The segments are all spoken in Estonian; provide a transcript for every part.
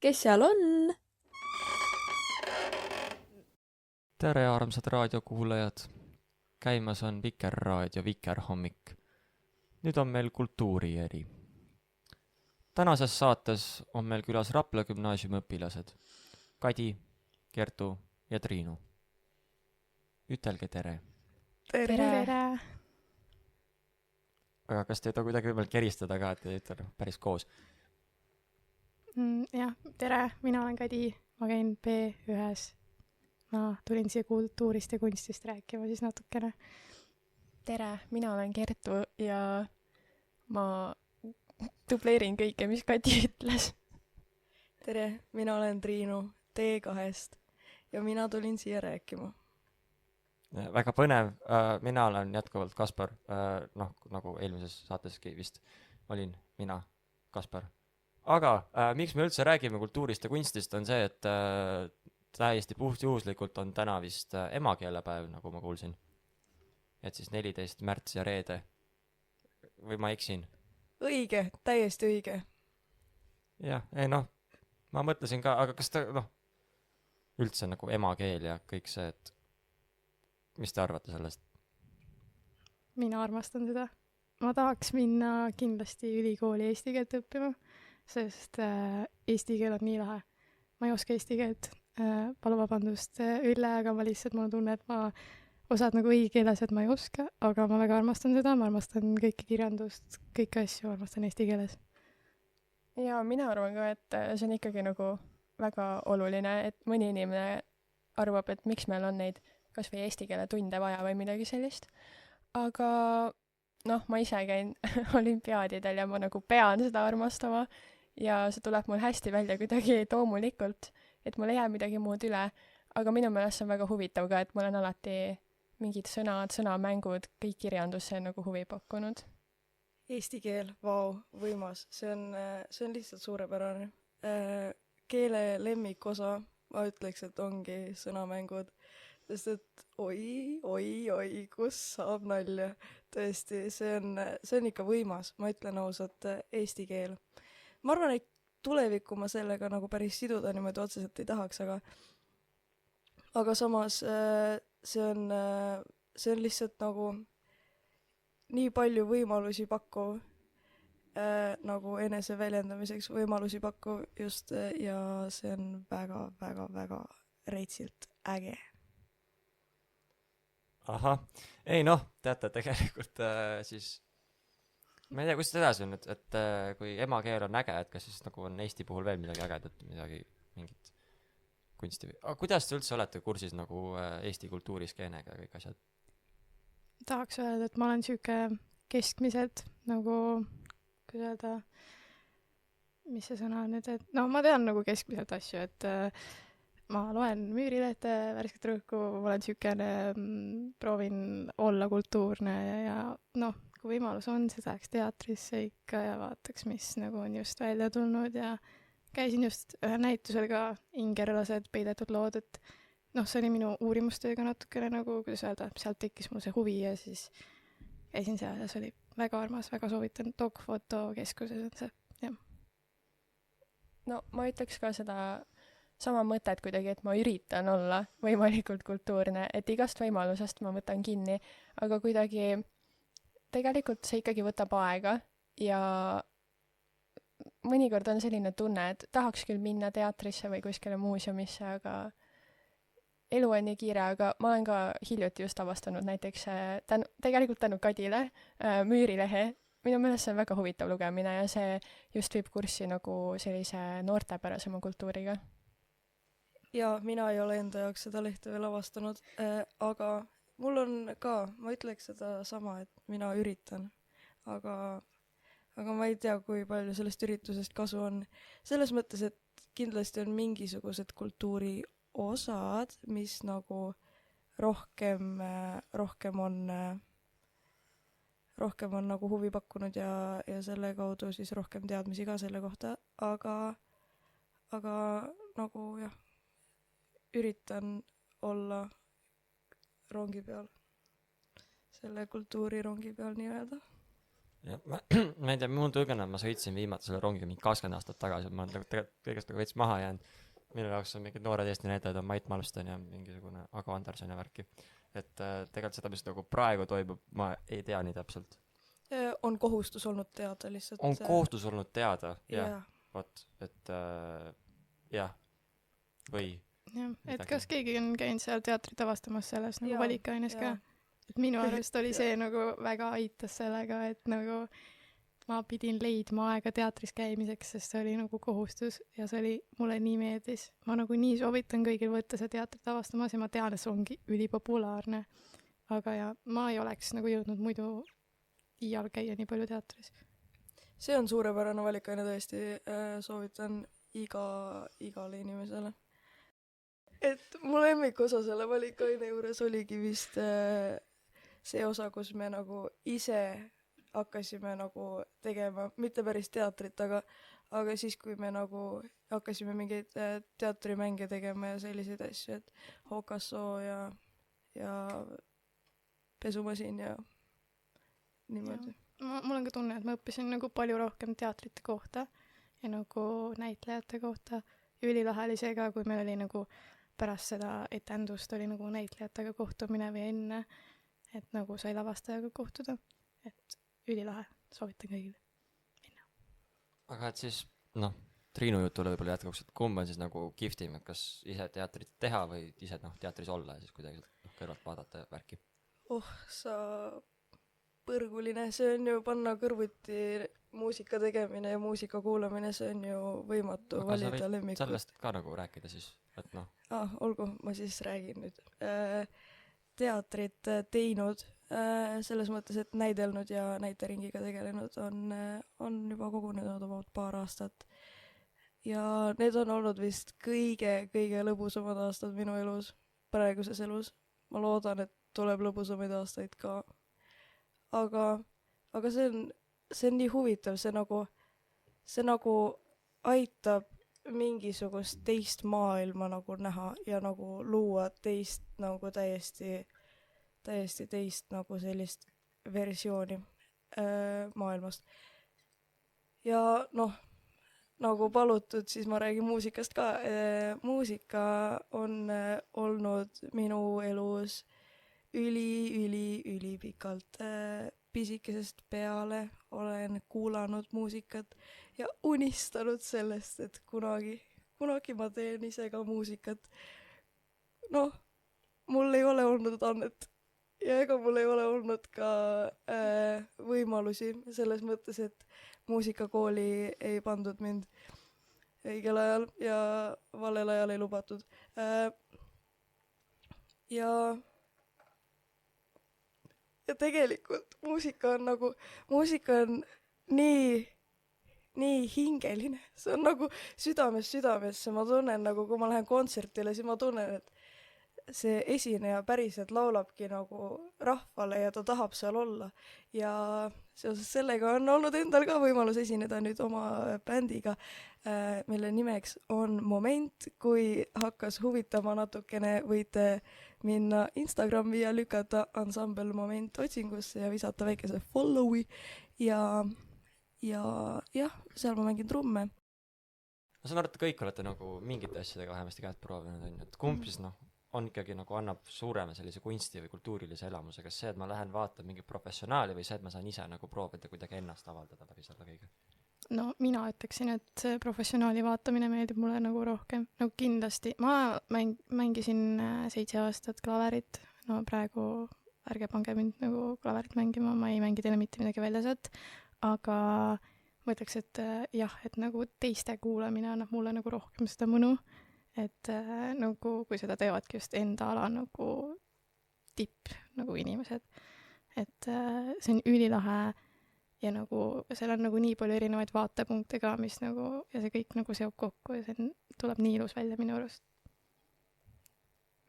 kes seal on? Tere, armsad raadiokuulajad! Käimas on Vikerraadio Vikerhommik. Nüüd on meil kultuurieri. Tänases saates on meil külas Rapla gümnaasiumi õpilased Kadi, Kertu ja Triinu. Ütelge tere. Tere! Aga kas teid on kuidagi võimalik eristada ka, et te ütlete päris koos? Jah, tere, mina olen Kadi, ma käin B1. Ma tulin siia kultuurist ja kunstist rääkima siis natukene. Tere, mina olen Kertu ja ma dubleerin kõike, mis Kadi ütles. Tere, mina olen Triinu T2-st ja mina tulin siia rääkima. Väga põnev. Mina olen jätkuvalt Kaspar. Nagu eelmises saateski vist olin mina, Kaspar. Aga miks me üldse räägime kultuurist ja kunstist on see, et täiesti puhtjuhuslikult on täna vist emakeelepäev, nagu ma kuulsin. Et siis 14. märts ja reede. Või ma eksin? Õige, täiesti õige. Jah, ma mõtlesin ka, aga kas ta, üldse nagu emakeel ja kõik see, et mis te arvate sellest? Mina armastan seda. Ma tahaks minna kindlasti ülikooli eesti keelt õppima, sest eesti keel on nii lahe. Ma ei oska eesti keelt. Palun vabandust Ülle, aga ma lihtsalt, mul on tunne, et ma osad nagu õigekeeles, et ma ei oska, aga ma väga armastan seda, ma armastan kõike kirjandust, kõiki asju, armastan eesti keeles. Ja mina arvan ka, et see on ikkagi nagu väga oluline, et mõni inimene arvab, et miks meil on neid kas või eesti keele tunde vaja või midagi sellist. Aga ma ise käin olümpiaadidel ja ma nagu pean seda armastama ja see tuleb mul hästi välja kuidagi loomulikult, et mul ei jää midagi muud üle, aga minu meelest see on väga huvitav ka, et mul on alati mingid sõnamängud, kõik kirjandusse nagu huvi pakkunud. Eesti keel, vau, võimas. See on lihtsalt suurepärane. Keele lemmikosa, ma ütleks, et ongi sõnamängud, sest et oi, kus saab nalja. Tõesti, see on ikka võimas, ma ütlen ausalt, eesti keel. Ma arvan, et tulevikku ma sellega nagu päris siduda niimoodi otseselt ei tahaks, aga samas see on lihtsalt nagu nii palju võimalusi pakkuv nagu enese väljendamiseks võimalusi pakkuv just ja see on väga reitsilt äge. Ahah, teate tegelikult siis ma ei tea, kus edasi on, et kui emakeel on äge, et kas siis nagu on Eesti puhul veel midagi ägedat, mingit kunsti. Aga kuidas te üldse olete kursis nagu Eesti kultuuriskeenega ja kõik asjad? Tahaks öelda, et ma olen siuke keskmiselt nagu, kuidas öelda, mis see sõna on nüüd, et ma tean nagu keskmiselt asju, et ma loen Müürilehte, Värsket Rõhku, olen siukene, proovin olla kultuurne ja kui võimalus on, siis läheks teatrisse ikka ja vaataks, mis nagu on just välja tulnud ja käisin just ühe näitusel ka Ingerlased peidetud lood, et see oli minu uurimustööga natukene nagu, kuidas öelda, sealt tekkis mul see huvi ja siis käisin seal ja see oli väga armas, väga soovitan Dogfoto keskuses on see, jah. Ma ütleks ka seda sama mõtet kuidagi, et ma üritan olla võimalikult kultuurne, et igast võimalusest ma võtan kinni, aga kuidagi tegelikult see ikkagi võtab aega ja mõnikord on selline tunne, et tahaks küll minna teatrisse või kuskile muuseumisse, aga elu on nii kiire, aga ma olen ka hiljuti just avastanud näiteks tegelikult tänu Kadile Müürilehe. Minu meelest see on väga huvitav lugemine ja see just viib kurssi nagu sellise noortepärasema kultuuriga. Ja mina ei ole enda jaoks seda lehte veel avastanud, aga mul on ka, ma ütleks seda sama, et mina üritan, aga ma ei tea, kui palju sellest üritusest kasu on. Selles mõttes, et kindlasti on mingisugused kultuuri osad, mis nagu rohkem on nagu huvi pakkunud ja selle kaudu siis rohkem teadmisi ka selle kohta, aga nagu jah, üritan olla rongi peal, selle kultuurirongi peal nii öelda. ja ma ei tea, mul tõgena, ma sõitsin viimati selle rongiga mingi 20 aastat tagasi, ma olen tegelikult kõigest nagu veits maha jäänud. Minu jaoks on mingid noored Eesti näitajad, on Mait Malmsten ja mingisugune Ago Anderson ja värki. Et tegelikult seda, mis nagu praegu toimub, ma ei tea nii täpselt. On kohustus olnud teada lihtsalt. On kohustus olnud teada, jah. jah. Vot, et jah, või jah, et midagi. kas keegi on käinud seal teatrit avastamas selles nagu Jaa, valikaines ka? jaa. Et minu arust oli see nagu väga aitas sellega, et nagu ma pidin leidma aega teatris käimiseks, sest see oli nagu kohustus ja see oli, mulle nii meeldis. Ma nagu nii soovitan kõigil võtta see teatrit avastamas ja ma tean, et see ongi ülipopulaarne. Aga ja ma ei oleks nagu jõudnud muidu iial käia nii palju teatris. See on suurepärane valikaine tõesti, soovitan igale inimesele. Et mu lemmikosa selle valikaine juures oligi vist see osa, kus me nagu ise hakkasime nagu tegema, mitte päris teatrit, aga siis, kui me nagu hakkasime mingeid teatrimänge tegema ja selliseid asju, et Hokassoo ja pesumasin ja niimoodi. Mul on ka tunne, et ma õppisin nagu palju rohkem teatrite kohta ja nagu näitlejate kohta. Ülilahe oli see ka, kui meil oli nagu pärast seda etendust oli nagu näitlejatega kohtumine või enne, et nagu sai lavastajaga kohtuda. Et ülilahe, soovitan kõigile minna. aga et siis, Triinu jutule võib-olla jätkuks, et kumb on siis nagu kihvtim, et kas ise teatrit teha või ise teatris olla ja siis kuidagi kõrvalt vaadata ja värki? Sa põrguline, see on ju panna kõrvuti muusika tegemine ja muusika kuulamine, see on ju võimatu aga sa valida võid lemmikut. sellest ka nagu rääkida siis, et Olgu, ma siis räägin nüüd. Teatrit teinud, selles mõttes, et näidelnud ja näiteringiga tegelenud on juba kogunenud about paar aastat. Ja need on olnud vist kõige lõbusamad aastad minu elus, praeguses elus. Ma loodan, et tuleb lõbusamaid aastaid ka. Aga see on nii huvitav, see nagu aitab mingisugust teist maailma nagu näha ja nagu luua teist nagu täiesti teist nagu sellist versiooni maailmast. Ja nagu palutud, siis ma räägin muusikast ka. Muusika on olnud minu elus üli pikalt. Pisikesest peale olen kuulanud muusikat ja unistanud sellest, et kunagi ma teen ise ka muusikat. Mul ei ole olnud annet ja ega mul ei ole olnud ka võimalusi selles mõttes, et muusikakooli ei pandud mind õigel ajal ja valel ajal ei lubatud. Ja tegelikult muusika on nii hingeline. See on nagu südamesse. Ma tunnen nagu, kui ma lähen kontsertile, siis ma tunnen, et see esineja päriselt laulabki nagu rahvale ja ta tahab seal olla. Ja seoses sellega on olnud endal ka võimalus esineda nüüd oma bändiga, mille nimeks on Moment. Kui hakkas huvitama natukene, võite minna Instagrami ja lükata ansambel Moment otsingusse ja visata väikese follow'i ja jah, seal ma mängin trumme. Ma saan aru, et kõik olete nagu mingite asjadega vähemasti käed proovinud, on, et kumb siis on ikkagi nagu annab suurema sellise kunsti või kultuurilise elamuse, kas see, et ma lähen vaatan mingi professionaali või see, et ma saan ise nagu proovida kuidagi ennast avaldada läbi selle kõige? Mina ütleksin, et see professionaali vaatamine meeldib mulle nagu rohkem. Kindlasti. Ma mängisin 7 aastat klaverit. Praegu ärge pange mind nagu klaverit mängima, ma ei mängi teile mitte midagi välja sealt. Aga ma ütleks, et jah, et nagu teiste kuulamine annab mulle nagu rohkem seda mõnu. Et nagu kui seda teevadki just enda ala nagu tipp nagu inimesed. Et see on ülilahe ja nagu seal on nagu nii palju erinevaid vaatepunkte ka, mis nagu ja see kõik nagu seob kokku ja see tuleb nii ilus välja minu arust.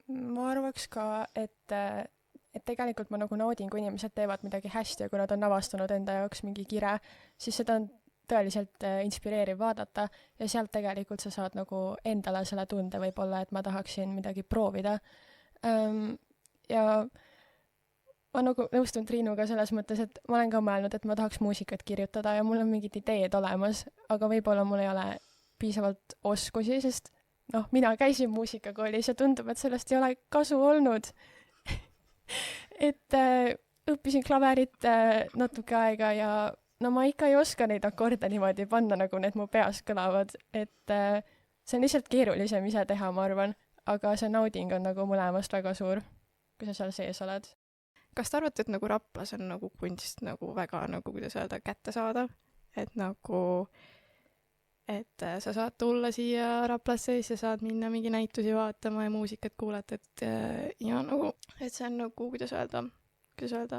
Ma arvaks ka, et tegelikult ma nagu naudin, kui inimesed teevad midagi hästi ja kui nad on avastanud enda jaoks mingi kire, siis seda on tõeliselt inspireeriv vaadata ja sealt tegelikult sa saad nagu endale selle tunde võib-olla, et ma tahaksin midagi proovida. Ja ma nagu nõustun Triinuga selles mõttes, et ma olen ka mõelnud, et ma tahaks muusikat kirjutada ja mul on mingid ideed olemas, aga võib-olla mul ei ole piisavalt oskusi, sest mina käisin muusikakoolis ja tundub, et sellest ei ole kasu olnud. Et õppisin klaverit natuke aega ja ma ikka ei oska neid akorde niimoodi panna, nagu need mu peas kõlavad, et see on lihtsalt keerulisem ise teha, ma arvan, aga see nauding on nagu mõlemast väga suur, kui sa seal sees oled. Kas te arvate, et nagu Raplas on nagu kunst nagu väga nagu, kuidas öelda, kättesaadav? Et nagu, et sa saad tulla siia Raplasse ja sa saad minna mingi näitusi vaatama ja muusikat kuulata, et ja nagu, et see on nagu, kuidas öelda,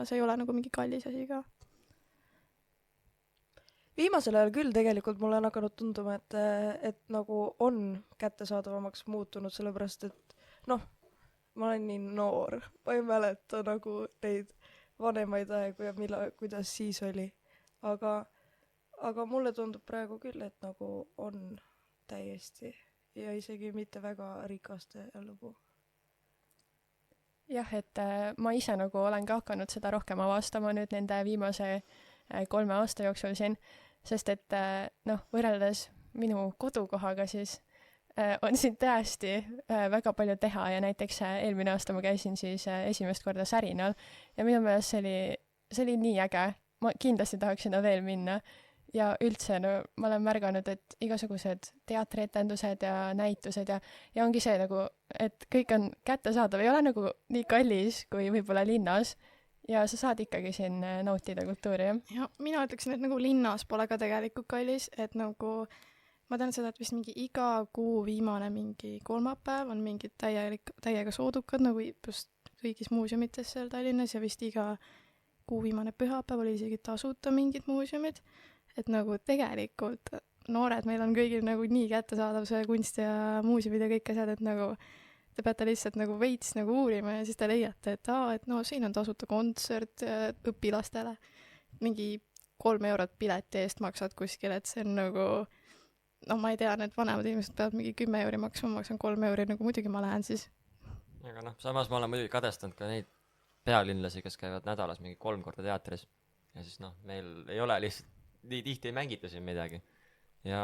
see ei ole nagu mingi kallis asi ka. Viimasel ajal küll tegelikult mulle on hakanud tunduma, et nagu on kättesaadavamaks muutunud, sellepärast et ma olen nii noor, ma ei mäleta nagu neid vanemaid aegu ja kuidas siis oli, aga mulle tundub praegu küll, et nagu on täiesti ja isegi mitte väga rikaste lugu. Jah, et ma ise nagu olen ka hakanud seda rohkem avastama nüüd nende viimase 3 aasta jooksul siin, sest et võrreldes minu kodukohaga siis on siin tõesti väga palju teha ja näiteks eelmine aasta ma käisin siis esimest korda Särinal ja minu meelest see oli nii äge, ma kindlasti tahaks sinna veel minna ja üldse ma olen märganud, et igasugused teatrietendused ja näitused ja ongi see nagu, et kõik on kättesaadav, ei ole nagu nii kallis kui võib-olla linnas ja sa saad ikkagi siin nautida kultuuri. Ja mina ütleksin, et nagu linnas pole ka tegelikult kallis, et nagu ma tean seda, et vist mingi iga kuu viimane mingi kolmapäev on mingid täiega soodukad nagu just kõigis muuseumites seal Tallinnas ja vist iga kuu viimane pühapäev oli isegi tasuta mingid muuseumid, et nagu tegelikult noored meil on kõigil nagu nii kättesaadav see kunst ja muuseumid ja kõik asjad, et nagu te peate lihtsalt nagu veits nagu uurima ja siis te leiate, et siin on tasuta kontsert õpilastele, mingi 3 eurot pileti eest maksad kuskil, et see on nagu ma ei tea, need vanemad inimesed peavad mingi 10 euri maksma, ma maksan 3 euri, nagu muidugi ma lähen siis. Aga samas ma olen muidugi kadestanud ka neid pealinlasi, kes käivad nädalas mingi 3 korda teatris ja siis meil ei ole lihtsalt, nii tihti ei mängita siin midagi ja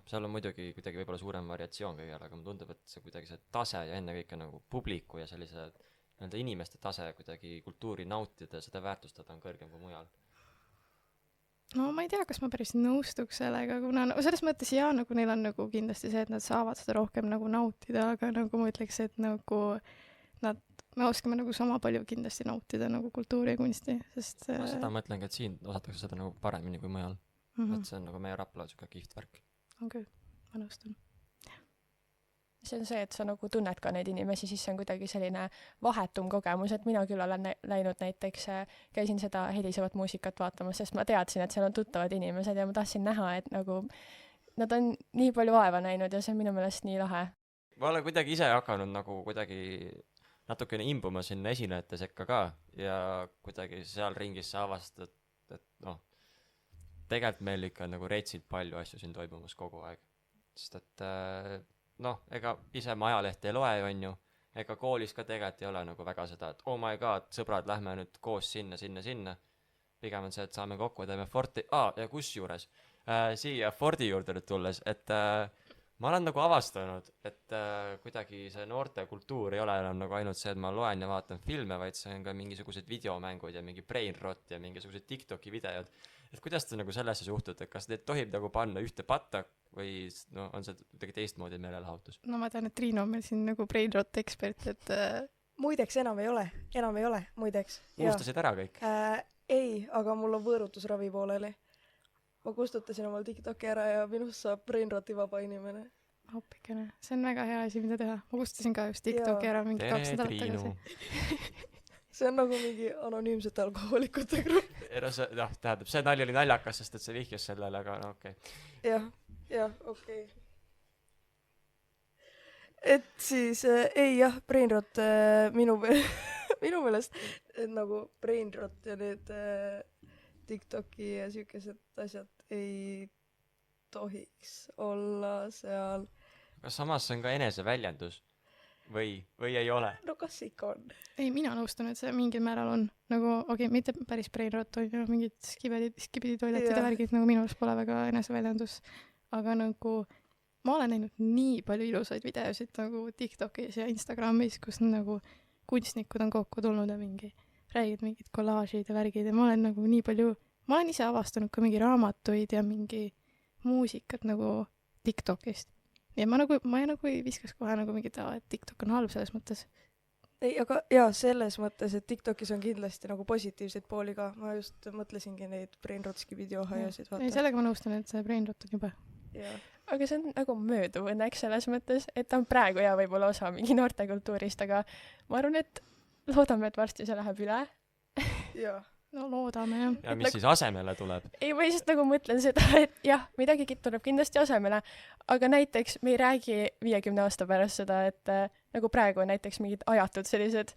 seal on muidugi kuidagi võib-olla suurem variatsioon kõigel, aga mulle tundub, et see kuidagi see tase ja ennekõike nagu publiku ja sellise inimeste tase kuidagi kultuuri nautida ja seda väärtustada on kõrgem kui mujal. No ma ei tea, kas ma päris nõustuks sellega, kuna selles mõttes nagu neil on nagu kindlasti see, et nad saavad seda rohkem nagu nautida, aga nagu ma ütleks, et nagu me oskame nagu sama palju kindlasti nautida nagu kultuuri ja kunsti, sest ma seda mõtlengi, et siin osatakse seda nagu paremini kui mujal. Et see on nagu meie Rapla siuke kihvt värk. On küll, ma nõustun. See on see, et sa nagu tunned ka neid inimesi, siis see on kuidagi selline vahetum kogemus, et mina küll olen läinud näiteks, käisin seda helisevat muusikat vaatamas, sest ma teadsin, et seal on tuttavad inimesed ja ma tahtsin näha, et nagu nad on nii palju vaeva näinud ja see on minu meelest nii lahe. Ma olen kuidagi ise hakanud nagu kuidagi natukene imbuma sinna esinejate sekka ka ja kuidagi seal ringis sa avastad, et tegelikult meil ikka on nagu retsilt palju asju siin toimumas kogu aeg. Sest et ega ise ma ajalehti ei loe, on ju, ega koolis ka tegelikult ei ole nagu väga seda, et oh my god, sõbrad, lähme nüüd koos sinna. Pigem on see, et saame kokku ja teeme Forti, ja kusjuures siia Fordi juurde nüüd tulles, et ma olen nagu avastanud, et kuidagi see noorte kultuur ei ole enam nagu ainult see, et ma loen ja vaatan filme, vaid see on ka mingisugused videomängud ja mingi brainrot ja mingisugused TikToki videod. Et kuidas te nagu sellesse suhtute, kas need tohib nagu panna ühte patta või on see kuidagi teistmoodi meelelahutus? No ma tean, et Triinu on meil siin nagu brainrot ekspert, et muideks enam ei ole, muideks. Unustasid ära kõik? Ei, aga mul on võõrutusravi pooleli. Ma kustutasin omal TikToki ära ja minust saab brainroti vaba inimene. Hoppikene, see on väga hea asi, mida teha. Ma kustutasin ka just TikToki ära mingi 2 nädalat tagasi. See on nagu mingi anonüümsete alkohoolikute grupp. Tähendab, see nali oli naljakas, sest et see vihjas sellele, aga okei. Jah, okei. Et siis, brainrot minu meelest, et nagu brainrot ja need TikToki ja siukesed asjad ei tohiks olla seal. Aga samas see on ka eneseväljendus või ei ole? No kas ikka on? Ei, mina nõustun, et see mingil määral on. nagu mitte päris brain rot on ju, mingid skibidi-toiletid ja Jah. värgid nagu minu arust pole väga eneseväljendus, aga nagu ma olen näinud nii palju ilusaid videosid nagu TikTokis ja Instagramis, kus nagu kunstnikud on kokku tulnud ja räägivad mingid kollaažid ja värgid ja ma olen ise avastanud ka mingi raamatuid ja mingi muusikat nagu TikTokist. ja ma ei viskaks kohe nagu mingit, et TikTok on halb selles mõttes. ei, aga jaa, selles mõttes, et TikTokis on kindlasti nagu positiivseid pooli ka. Ma just mõtlesingi neid Brainrotski videohajasid ei, vaata. sellega ma nõustun, et see brain rot on jube. Jaa. aga see on nagu mööduv õnneks selles mõttes, et ta on praegu ja võib-olla osa mingi noortekultuurist, aga ma arvan, et loodame, et varsti see läheb üle. Jaa. no loodame jah. ja mis siis asemele tuleb? Ei, ma lihtsalt nagu mõtlen seda, et jah, midagi tuleb kindlasti asemele, aga näiteks me ei räägi 50 aasta pärast seda, et nagu praegu on näiteks mingid ajatud sellised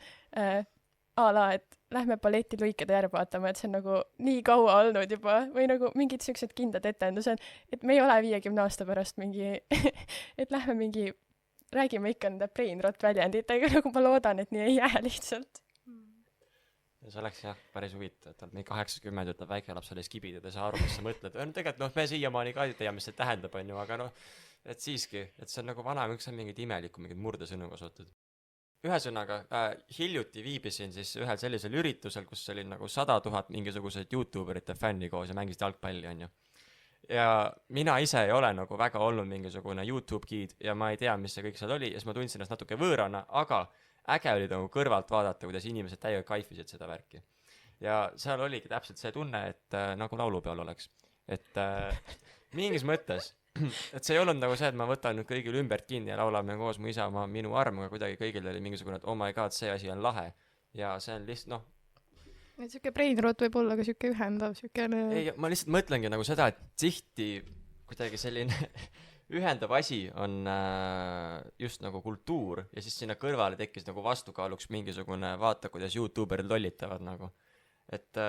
a la, et lähme balleti Luikede järv vaatama, et see on nagu nii kaua olnud juba või nagu mingid siuksed kindlad etendused, et me ei ole 50 aasta pärast mingi et lähme mingi, räägime ikka nende brain rot väljenditega, nagu ma loodan, et nii ei jää lihtsalt. see oleks jah päris huvitav, et mingi 80 ütleb väikelapsele skibid ja ta ei saa aru, mis sa mõtled. no tegelikult me siiamaani ka ei tea, mis see tähendab, on ju, aga et siiski, et see on nagu vanemaks on mingid imelikku, mingid murdesõnu kasutatud. Ühesõnaga, hiljuti viibisin siis ühel sellisel üritusel, kus oli nagu 100 000 mingisugused YouTuberite fänni koos ja mängisid jalgpalli, on ju. Ja mina ise ei ole nagu väga olnud mingisugune YouTube giid ja ma ei tea, mis see kõik seal oli ja siis ma tundsin ennast natuke võõrana, aga äge oli nagu kõrvalt vaadata, kuidas inimesed täiega kaifisid seda värki. Ja seal oligi täpselt see tunne, et nagu laulupeol oleks. Et mingis mõttes, et see ei olnud nagu see, et ma võtan nüüd kõigil ümbert kinni ja laulame koos Mu isamaa minu arm, aga kuidagi kõigil oli mingisugune, et oh my god, see asi on lahe. Ja see on lihtsalt, et siuke brain rot võib olla ka siuke ühendav, siukene ei, ma lihtsalt mõtlengi nagu seda, et tihti kuidagi selline ühendav asi on just nagu kultuur ja siis sinna kõrvale tekkis nagu vastukaaluks mingisugune vaata, kuidas YouTuberid lollitavad nagu. Et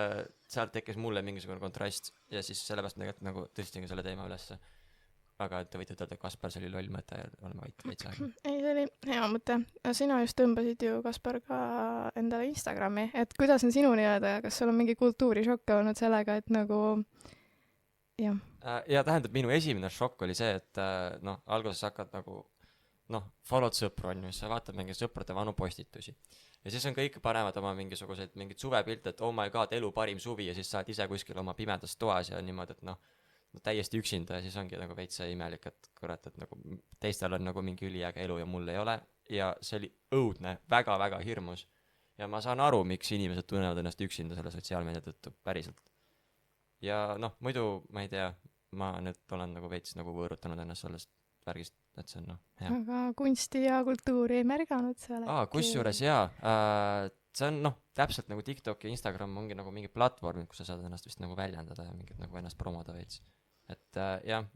sealt tekkis mulle mingisugune kontrast ja siis sellepärast tegelikult nagu tõstingi selle teema ülesse. Aga te võite ütelda, et Kaspar, see oli loll mõte ja oleme veits aega. ei, see oli hea mõte. Sina just tõmbasid ju, Kaspar, ka endale Instagrami, et kuidas on sinuni jääda ja kas sul on mingi kultuurishokk olnud sellega, et nagu jah. Ja tähendab, minu esimene šokk oli see, et alguses hakkad nagu follow'd sõpru on ju, siis sa vaatad mingi sõprade vanu postitusi ja siis on kõik panevad oma mingisuguseid mingid suvepilte, et oh my god, elu parim suvi ja siis sa oled ise kuskil oma pimedas toas ja niimoodi, et täiesti üksinda ja siis ongi nagu veits see imelik, et kurat, et nagu teistel on nagu mingi üliäge elu ja mul ei ole ja see oli õudne, väga-väga hirmus ja ma saan aru, miks inimesed tunnevad ennast üksinda selle sotsiaalmeedia tõttu päriselt ja muidu ma ei tea, ma nüüd olen nagu veits nagu võõrutanud ennast sellest värgist, et see on hea. Aga kunsti ja kultuuri ei märganud seal kusjuures jaa, see on täpselt nagu TikTok ja Instagram ongi nagu mingi platvorm, kus sa saad ennast vist nagu väljendada ja mingit nagu ennast promoda veits. Et jah,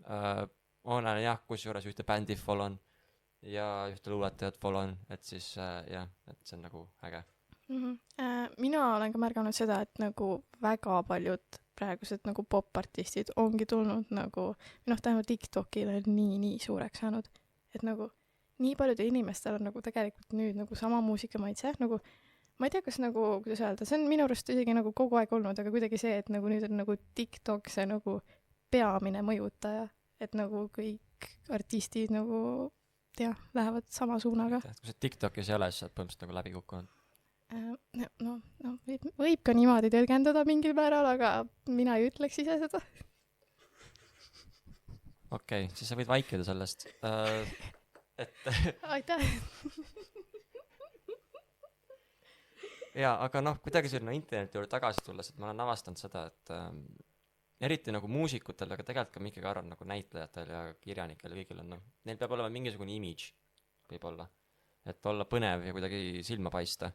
olen jah, kusjuures ühte bändi follon ja ühte luuletajat follon, et siis jah, et see on nagu äge. Mina olen ka märganud seda, et nagu väga paljud praegused nagu popartistid ongi tulnud nagu, tähendab TikTokile nii suureks saanud, et nagu nii paljudel inimestel on nagu tegelikult nüüd nagu sama muusikamaitse, nagu ma ei tea, kas nagu, kuidas öelda, see on minu arust isegi nagu kogu aeg olnud, aga kuidagi see, et nagu nüüd on nagu TikTok see nagu peamine mõjutaja, et nagu kõik artistid nagu lähevad sama suunaga. Kui see TikTokis ei ole, siis saad põhimõtteliselt nagu läbi kukkunud. Võib ka niimoodi tõlgendada mingil määral, aga mina ei ütleks ise seda. Okei, siis sa võid vaikida sellest. Aitäh! Jaa, aga kuidagi selline interneti juurde tagasi tulles, et ma olen avastanud seda, et eriti nagu muusikutel, aga tegelikult ka ikkagi arvan nagu näitlejatel ja kirjanikel ja kõigil on, neil peab olema mingisugune image, võib-olla, et olla põnev ja kuidagi silma paista.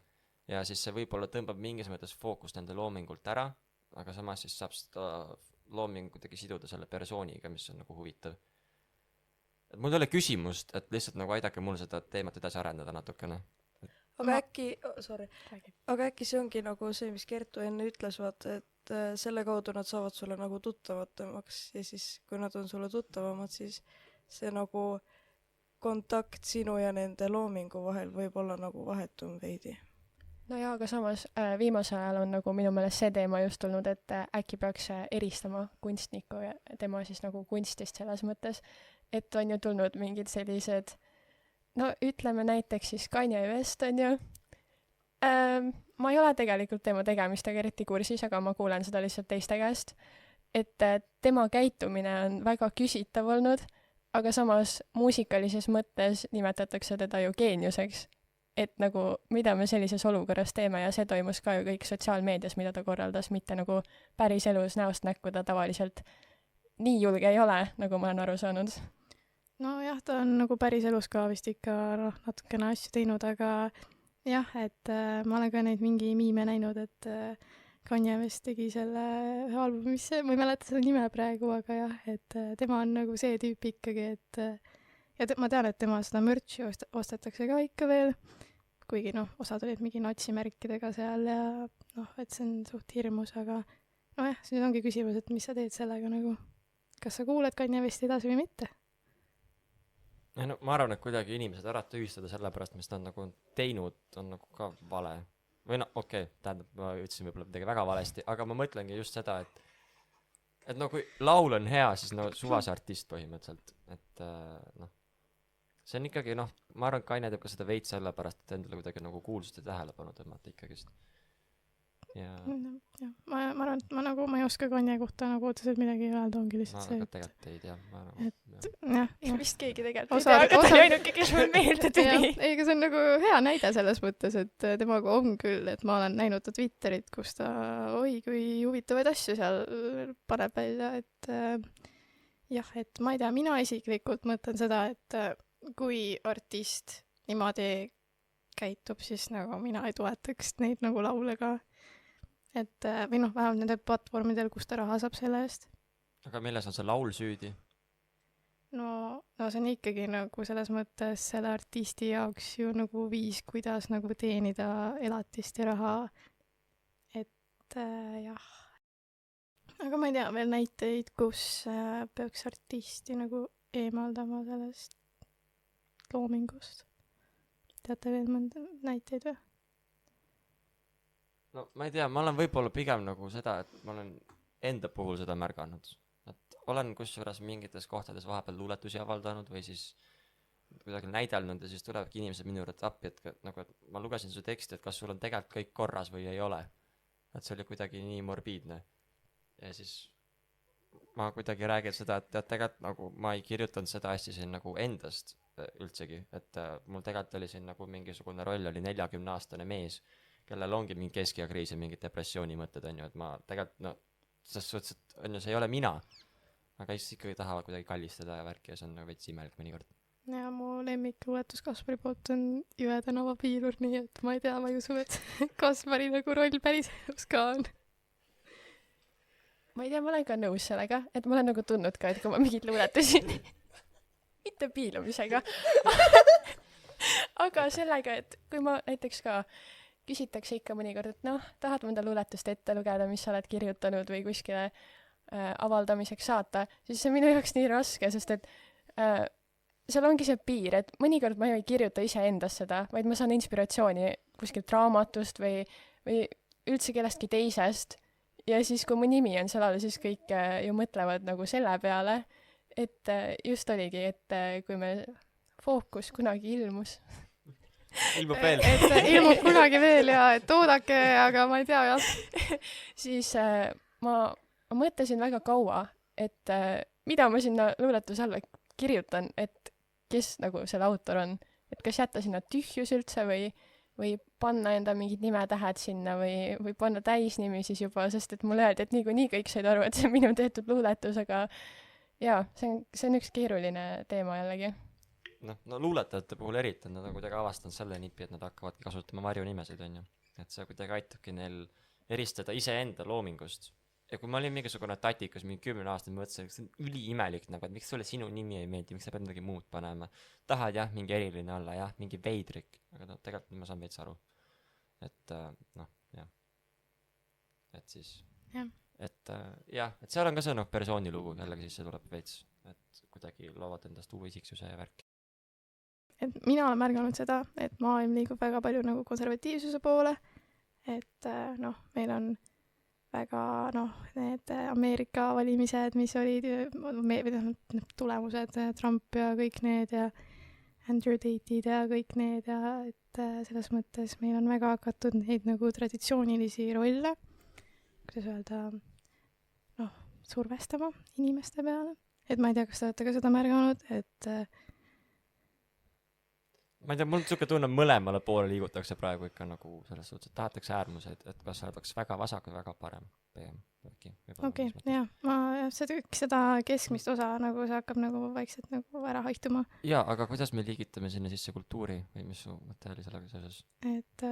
Ja siis see võib-olla tõmbab mingis mõttes fookust nende loomingult ära, aga samas siis saab seda looming kuidagi siduda selle persooniga, mis on nagu huvitav. Et mul ei ole küsimust, et lihtsalt nagu aidake mul seda teemat edasi arendada natukene. Aga äkki see ongi nagu see, mis Kertu enne ütles, vaata, et selle kaudu nad saavad sulle nagu tuttavatemaks ja siis, kui nad on sulle tuttavamad, siis see nagu kontakt sinu ja nende loomingu vahel võib olla nagu vahetum veidi. no jaa, aga samas viimasel ajal on nagu minu meelest see teema just tulnud, et äkki peaks eristama kunstnikku ja tema siis nagu kunstist selles mõttes, et on ju tulnud mingid sellised, no ütleme näiteks siis Kanye West on ju. Ma ei ole tegelikult tema tegemistega eriti kursis, aga ma kuulen seda lihtsalt teiste käest, et tema käitumine on väga küsitav olnud, aga samas muusikalises mõttes nimetatakse teda ju geeniuseks. Et nagu, mida me sellises olukorras teeme ja see toimus ka ju kõik sotsiaalmeedias, mida ta korraldas, mitte nagu päris elus näost näkku ta tavaliselt nii julge ei ole, nagu ma olen aru saanud. nojah, ta on nagu päris elus ka vist ikka natukene asju teinud, aga jah, et ma olen ka neid mingi miime näinud, et Kanye West tegi selle ühe albumi, mis ma ei mäleta seda nime praegu, aga jah, et tema on nagu see tüüp ikkagi, et ja ma tean, et tema seda mürtsi ostetakse ka ikka veel, kuigi osad olid mingi natsimärkidega seal ja et see on suht hirmus, aga nojah, siis nüüd ongi küsimus, et mis sa teed sellega nagu, kas sa kuuled Kanye Westi edasi või mitte? No ma arvan, et kuidagi inimesed ära tühistada sellepärast, mis ta on nagu teinud, on nagu ka vale. Või okei, tähendab, ma ütlesin võib-olla midagi väga valesti, aga ma mõtlengi just seda, et kui laul on hea, siis suvase artist põhimõtteliselt, et see on ikkagi ma arvan, et Kanye teeb ka seda veits sellepärast, et endale kuidagi nagu kuulsust ja tähelepanu tõmmata ikkagist. Ja ma arvan, et ma ei oska Kanye kohta nagu otseselt midagi öelda, ongi lihtsalt see, et tegelikult ei tea. jah. Vist keegi tegelikult ei tea, aga ta oli ainuke, kes mul meelde tuli. Ei, aga see on nagu hea näide selles mõttes, et temaga on küll, et ma olen näinud ta Twitterit, kus ta kui huvitavaid asju seal paneb välja, et jah, et ma ei tea, mina isiklikult mõtlen seda, et kui artist niimoodi käitub, siis nagu mina ei toetaks neid nagu laule ka. Et või vähemalt nende platvormidel, kus ta raha saab selle eest. Aga milles on see laul süüdi? No see on ikkagi nagu selles mõttes selle artisti jaoks ju nagu viis, kuidas nagu teenida elatist ja raha. Et jah. Aga ma ei tea veel näiteid, kus peaks artisti nagu eemaldama sellest loomingust. Teate veel mõnda näiteid või? No ma ei tea, ma olen võib-olla pigem nagu seda, et ma olen enda puhul seda märganud. Et olen kusjuures mingites kohtades vahepeal luuletusi avaldanud või siis kuidagi näidelnud ja siis tulevadki inimesed minu juurde appi, et nagu, et ma lugesin su teksti, et kas sul on tegelikult kõik korras või ei ole. Et see oli kuidagi nii morbiidne. Ja siis ma kuidagi räägin seda, et tegelikult nagu ma ei kirjutanud seda asja siin nagu endast üldsegi. Et mul tegelikult oli siin nagu mingisugune roll oli 40-aastane mees, kellel ongi mingi keskiakriis ja mingid depressiooni mõtted, on ju, et ma tegelikult, selles suhtes, et on ju, see ei ole mina, aga siis ikkagi tahavad kuidagi kallistada ja värki ja see on nagu veits imelik mõnikord. Ja mu lemmikluuletus Kaspari poolt on Jõe tänava piilur, nii et ma ei tea, ma ei usu, et Kaspari nagu roll päris elus ka on. Ma ei tea, ma olen ka nõus sellega, et ma olen nagu tundnud ka, et kui ma mingid luuletusi mitte piilumisega aga sellega, et kui ma näiteks ka küsitakse ikka mõnikord, et tahad mõnda luuletust ette lugeda, mis sa oled kirjutanud või kuskile avaldamiseks saata, siis see on minu jaoks nii raske, sest et seal ongi see piir, et mõnikord ma ei kirjuta iseendast seda, vaid ma saan inspiratsiooni kuskilt raamatust või üldse kellestki teisest ja siis, kui mu nimi on seal all, siis kõik ju mõtlevad nagu selle peale, et just oligi, et kui me Fookus kunagi ilmus ilmub veel. Et ilmub kunagi veel ja et oodake, aga ma ei tea, jah. Siis ma mõtlesin väga kaua, et mida ma sinna luuletuse alla kirjutan, et kes nagu selle autor on. Et kas jätta sinna tühjus üldse või panna enda mingid nimetähed sinna või panna täisnimi siis juba, sest et mulle öeldi, et niikuinii kõik said aru, et see on minu tehtud luuletus, aga jaa, see on üks keeruline teema jällegi. No luuletajate puhul eriti on nad on kuidagi avastanud selle nipi, et nad hakkavadki kasutama varjunimesid, on ju. Et see kuidagi aitabki neil eristada iseenda loomingust. Ja kui ma olin mingisugune tatikas, mingi 10 aastat, ma mõtlesin, et see on üliimelik, nagu, et miks sulle sinu nimi ei meeldi, miks sa pead midagi muud panema. Tahad jah, mingi eriline olla, jah, mingi veidrik, aga tegelikult ma saan veits aru. Et jah. Et siis jah. Et seal on ka see persoonilugu, jällegi siis see tuleb veits, et kuidagi loovad endast uue isiksuse ja värki. Et mina olen märganud seda, et maailm liigub väga palju nagu konservatiivsuse poole et noh, meil on väga need Ameerika valimised, mis olid need tulemused, Trump ja kõik need ja Andrew Tate'id ja kõik need ja et selles mõttes meil on väga hakatud neid nagu traditsioonilisi rolle, kuidas öelda, survestama inimeste peale. Et ma ei tea, kas te olete ka seda märganud, et ma ei tea, mul niisugune tunne, mõlemale poole liigutakse praegu ikka nagu selles suhtes, et tahetakse äärmuseid, et kas oldaks väga vasak või väga parem pigem. Okei, jah, seda keskmist osa nagu see hakkab nagu vaikselt nagu ära haituma. Jaa, aga kuidas me liigitame sinna sisse kultuuri või mis su mõte oli sellega seoses? Et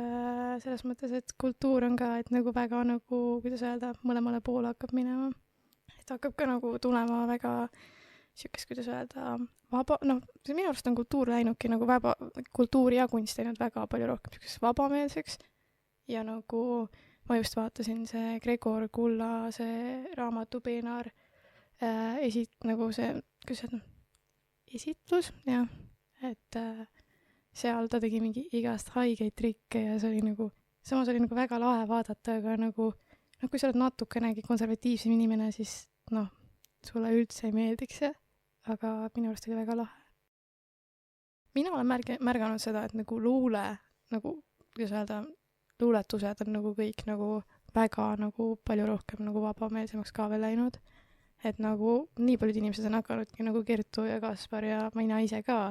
selles mõttes, et kultuur on ka, et nagu väga nagu, kuidas öelda, mõlemale poole hakkab minema. Et hakkab ka nagu tulema väga siukest, kuidas öelda, vaba, minu arust on kultuur läinudki nagu kultuur ja kunst läinud väga palju rohkem siukeseks vabameelseks ja nagu ma just vaatasin see Gregor Kulla see raamatu Peenar nagu see, kuidas öelda, esitlus, jah, et seal ta tegi mingi igast haigeid trikke ja see oli nagu, samas oli nagu väga lahe vaadata, aga nagu kui sa oled natukenegi konservatiivsem inimene, siis sulle üldse ei meeldiks see, aga minu arust oli väga lahe. Mina olen märganud seda, et nagu luule, nagu, kuidas öelda, luuletused on nagu kõik nagu väga nagu palju rohkem nagu vabameelsemaks ka veel läinud. Et nagu nii paljud inimesed on hakanudki nagu Kertu ja Kaspar ja mina ise ka.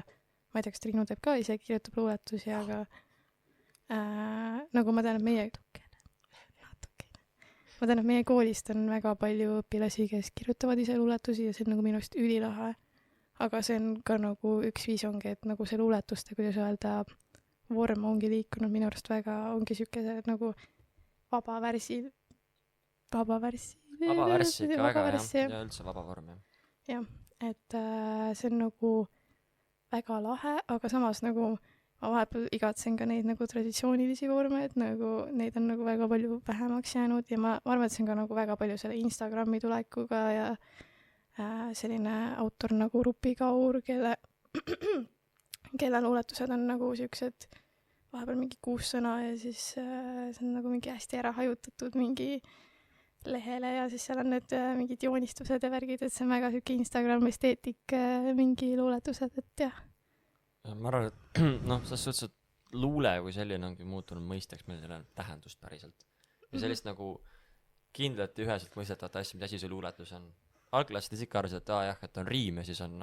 Ma ei tea, kas Triinu teeb ka ise, kirjutab luuletusi, aga nagu ma tean, et meie koolist on väga palju õpilasi, kes kirjutavad ise luuletusi ja see on nagu minu arust ülilahe. Aga see on ka nagu üks viis ongi, et nagu see luuletuste, kuidas öelda, vorm ongi liikunud minu arust väga, ongi siuke nagu vaba värsi ikka väga, jah, ja üldse vaba vorm, jah. Jah, et see on nagu väga lahe, aga samas nagu ma vahepeal igatsen ka neid nagu traditsioonilisi vorme, et nagu neid on nagu väga palju vähemaks jäänud ja ma arvan, et see on ka nagu väga palju selle Instagrami tulekuga ja selline autor nagu Rupi Kaur, kelle luuletused on nagu siuksed vahepeal mingi 6 sõna ja siis see on nagu mingi hästi ära hajutatud mingi lehele ja siis seal on need mingid joonistused ja värgid, et see on väga siuke Instagram esteetik mingi luuletused, et jah. Ma arvan, et selles suhtes, et luule kui selline ongi muutunud mõisteks, meil ei ole tähendust päriselt. Ja sellist nagu kindlalt ja üheselt mõistetavat asja, mis asi see luuletus on. Algklassides ikka arvasid, et jah, et on riim ja siis on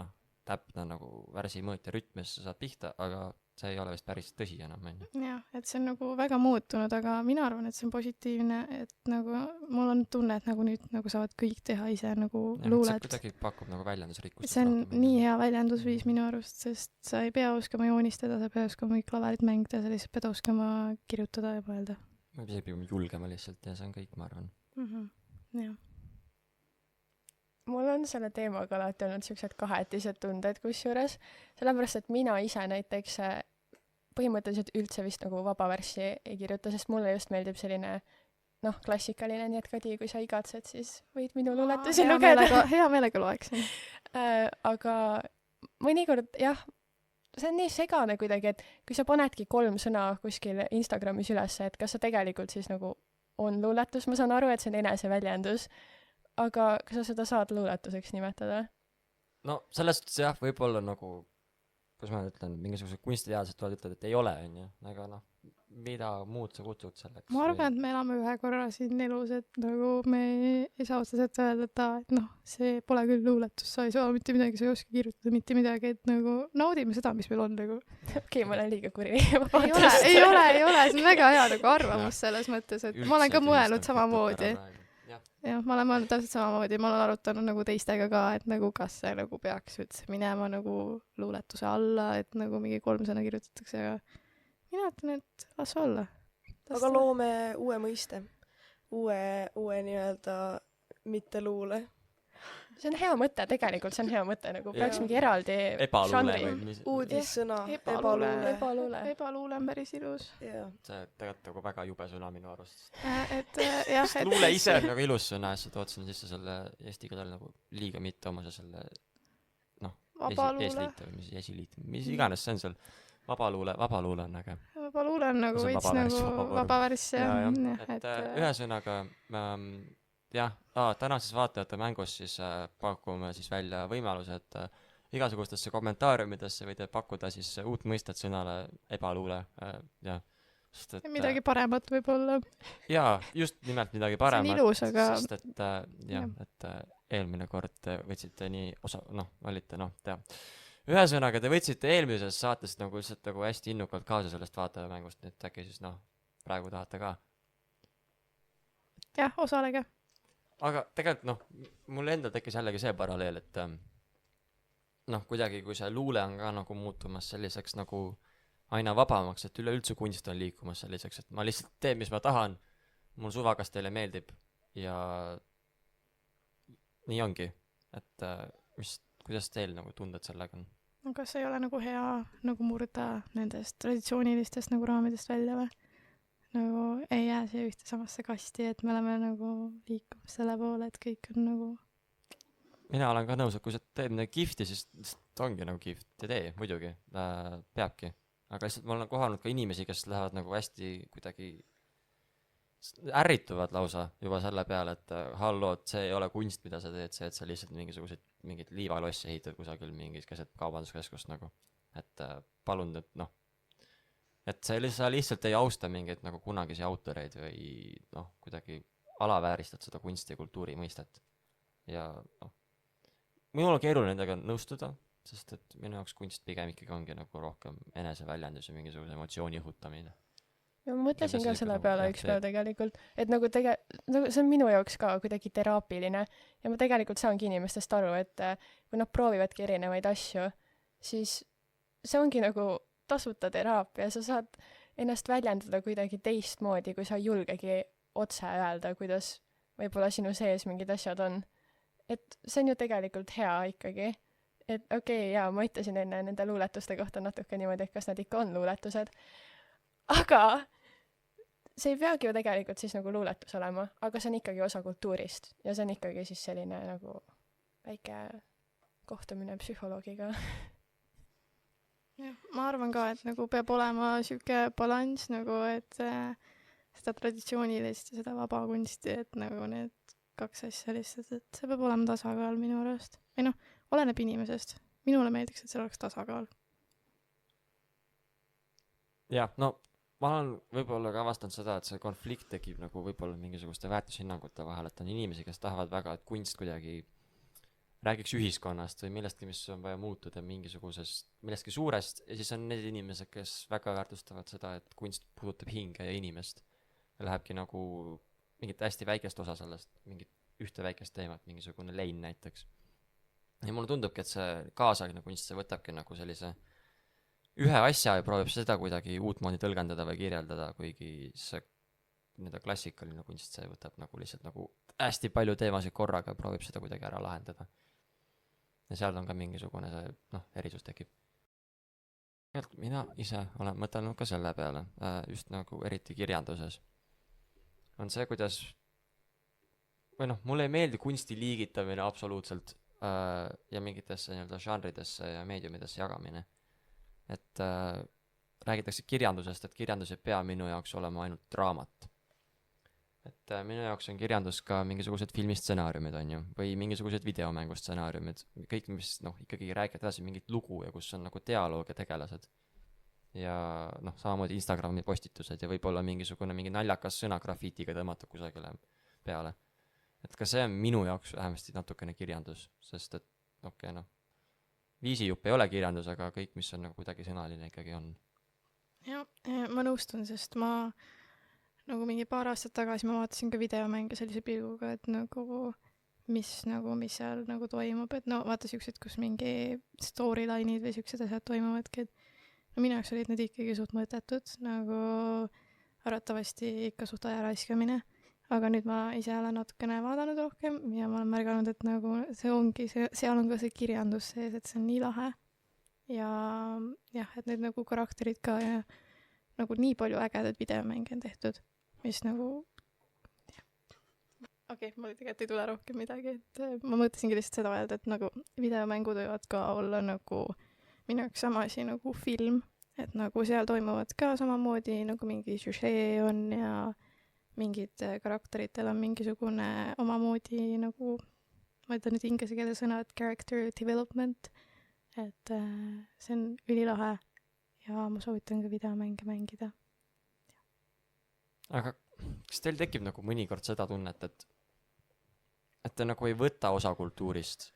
täpne nagu värsi mõõt ja rütm ja sa saad pihta, aga see ei ole vist päris tõsi enam, on ju. Jah, et see on nagu väga muutunud, aga mina arvan, et see on positiivne, et nagu mul on tunne, et nagu nüüd nagu saavad kõik teha ise nagu luulet. See kuidagi pakub nagu väljendusrikkust. See on nii hea väljendusviis minu arust, sest sa ei pea oskama joonistada, sa pea oskama klaverit mängida, sa lihtsalt pead oskama kirjutada ja mõelda. Ma ei pea julgema lihtsalt ja see on kõik, ma arvan. Jah. Mul on selle teemaga alati olnud siuksed kahetised tunded kusjuures, sellepärast, et mina ise näiteks põhimõtteliselt üldse vist nagu vabavärssi ei kirjuta, sest mulle just meeldib selline klassikaline, nii et Kadi, kui sa igatsed, siis võid minu luuletusi lugeda. Hea meelega loeksin. Aga mõnikord, jah, see on nii segane kuidagi, et kui sa panedki 3 sõna kuskil Instagramis üles, et kas sa tegelikult siis nagu on luuletus, ma saan aru, et see on eneseväljendus, aga kas sa seda saad luuletuseks nimetada? No selles suhtes jah, võib-olla nagu, kuidas ma ütlen, mingisugused kunstiteadlased tulevad ütled, et ei ole, on ju, aga mida muud sa kutsud selleks? Ma arvan, et me elame ühe korra siin elus, et nagu me ei saa otseselt öelda, et see pole küll luuletus, sa ei saa mitte midagi, sa ei oska kirjutada mitte midagi, et nagu naudime seda, mis meil on nagu. Okei, ma olen liiga kuri. Ei ole, see on väga hea nagu arvamus selles mõttes, et ma olen ka mõelnud samamoodi. Jah, ma olen mõelnud täpselt samamoodi, ma olen arutanud nagu teistega ka, et nagu kas see nagu peaks üldse minema nagu luuletuse alla, et nagu mingi 3 sõna kirjutatakse, aga mina ütlen, et las olla. Aga loome uue mõiste, uue nii-öelda mitte luule. See on hea mõte, tegelikult see on hea mõte, nagu peaks mingi eraldi žanri. Uudissõna, ebaluule on päris ilus. See tegelikult nagu väga jube sõna minu arust. Luule ise on nagu ilus sõna ja sa tood sinna sisse selle eesti keele nagu liiga mitte omase selle eesliite või esiliit, mis iganes see on seal. Vabaluule on äge. vaba luule on nagu See on veits vaba nagu värss, vaba vorm. vaba värss et ühesõnaga jah, tänases vaatajate mängus siis pakume siis välja võimaluse, et igasugustesse kommentaariumidesse võite pakkuda siis uut mõistet sõnale ebaluule, jah. Sest et midagi paremat võib-olla. jaa, just nimelt midagi see on paremat, ilus, aga sest et jah, et eelmine kord te võtsite nii olite ühesõnaga te võtsite eelmises saates nagu lihtsalt nagu hästi innukalt kaasa sellest vaatajamängust, nii et äkki siis praegu tahate ka. jah, osalege. Aga tegelikult mul endal tekkis jällegi see paralleel, et kuidagi kui see luule on ka nagu muutumas selliseks nagu aina vabamaks, et üleüldse kunst on liikumas selliseks, et ma lihtsalt teen, mis ma tahan, mul suva, kas teile meeldib ja nii ongi, et kuidas teil nagu tunded sellega on? no kas ei ole nagu hea nagu murda nendest traditsioonilistest nagu raamidest välja või? Nagu ei jää siia ühte samasse kasti, et me oleme nagu liikumas selle poole, et kõik on nagu mina olen ka nõus, et kui sa teed midagi kihvti, siis ongi nagu kihvt ja tee, muidugi, peabki. Aga lihtsalt ma olen kohanud ka inimesi, kes lähevad nagu hästi kuidagi ärrituvad lausa juba selle peale, et halloo, et see ei ole kunst, mida sa teed, see, et sa lihtsalt mingit liivalossi ehitad kusagil mingis keset kaubanduskeskust nagu. Et palun nüüd et sa lihtsalt ei austa mingeid nagu kunagisi autoreid või kuidagi alavääristad seda kunsti ja kultuuri mõistet. Ja minul on keeruline nendega nõustuda, sest et minu jaoks kunst pigem ikkagi ongi nagu rohkem eneseväljendus ja mingisuguse emotsiooni õhutamine. ja ma mõtlesin ka selle peale üks päev tegelikult, et nagu see on minu jaoks ka kuidagi teraapiline ja ma tegelikult saangi inimestest aru, et kui nad proovivadki erinevaid asju, siis see ongi nagu tasuta teraapia, sa saad ennast väljendada kuidagi teistmoodi, kui sa ei julgegi otse öelda, kuidas võib-olla sinu sees mingid asjad on. Et see on ju tegelikult hea ikkagi. Et okei, jaa, ma ütlesin enne nende luuletuste kohta natuke niimoodi, et kas nad ikka on luuletused. Aga see ei peagi ju tegelikult siis nagu luuletus olema, aga see on ikkagi osa kultuurist ja see on ikkagi siis selline nagu väike kohtumine psühholoogiga. jah, ma arvan ka, et nagu peab olema siuke balanss nagu, et seda traditsioonilist ja seda vaba kunsti, et nagu need kaks asja lihtsalt, et see peab olema tasakaal minu arust. Või oleneb inimesest. Minule meeldiks, et see oleks tasakaal. jah, ma olen võib-olla ka avastanud seda, et see konflikt tekib nagu võib-olla mingisuguste väärtushinnangute vahel, et on inimesi, kes tahavad väga, et kunst kuidagi räägiks ühiskonnast või millestki, mis on vaja muutuda millestki suurest ja siis on need inimesed, kes väga väärtustavad seda, et kunst puudutab hinge ja inimest ja lähebki nagu mingit hästi väikest osa sellest, mingit ühte väikest teemat, mingisugune lein näiteks. Ja mulle tundubki, et see kaasaegne kunst, see võtabki nagu sellise ühe asja ja proovib seda kuidagi uutmoodi tõlgendada või kirjeldada, kuigi see klassikaline kunst, see võtab nagu lihtsalt nagu hästi palju teemasid korraga ja proovib seda kuidagi ära lahendada. Ja seal on ka mingisugune see, erisus tekib. Mina ise olen mõtelnud ka selle peale, just nagu eriti kirjanduses. On see, kuidas mulle ei meeldi kunsti liigitamine absoluutselt ja mingitesse nii-öelda žanridesse ja meediumidesse jagamine. Et räägitakse kirjandusest, et kirjandus ei pea minu jaoks olema ainult raamat. Et minu jaoks on kirjandus ka mingisugused filmistsenaariumid on ju, või mingisugused videomängustsenaariumid, kõik mis ikkagi räägivad edasi mingit lugu ja kus on nagu dialoog ja tegelased. Ja samamoodi Instagrami postitused ja võib-olla mingi naljakas sõna grafiitiga tõmmatud kusagile peale. Et ka see on minu jaoks vähemasti natukene kirjandus, sest et viisijupp ei ole kirjandus, aga kõik, mis on nagu kuidagi sõnaline ikkagi on. Ja, ma nõustun, sest ma nagu mingi paar aastat tagasi ma vaatasin ka videomänge sellise pilguga, et nagu mis seal nagu toimub, et vaata siuksed, kus mingi storyline'id või siuksed asjad toimuvadki, et minu jaoks olid need ikkagi suht mõõtetud, nagu arvatavasti ikka suht aja raiskamine, aga nüüd ma ise olen natukene vaadanud rohkem ja ma olen märganud, et nagu see ongi, seal on ka see kirjandus sees, et see on nii lahe ja jah, et need nagu karakterid ka ja nagu nii palju ägedaid videomänge on tehtud, mis nagu okei, mul tegelikult ei tule rohkem midagi, et ma mõtlesingi lihtsalt seda öelda, et nagu videomängud võivad ka olla nagu minu jaoks sama asi nagu film, et nagu seal toimuvad ka samamoodi nagu mingi žüžee on ja mingid karakteritel on mingisugune omamoodi nagu, ma ütlen nüüd inglise keele sõna, et character development, et see on ülilahe ja ma soovitan ka videomänge mängida. aga kas teil tekib nagu mõnikord seda tunnet, et te nagu ei võta osa kultuurist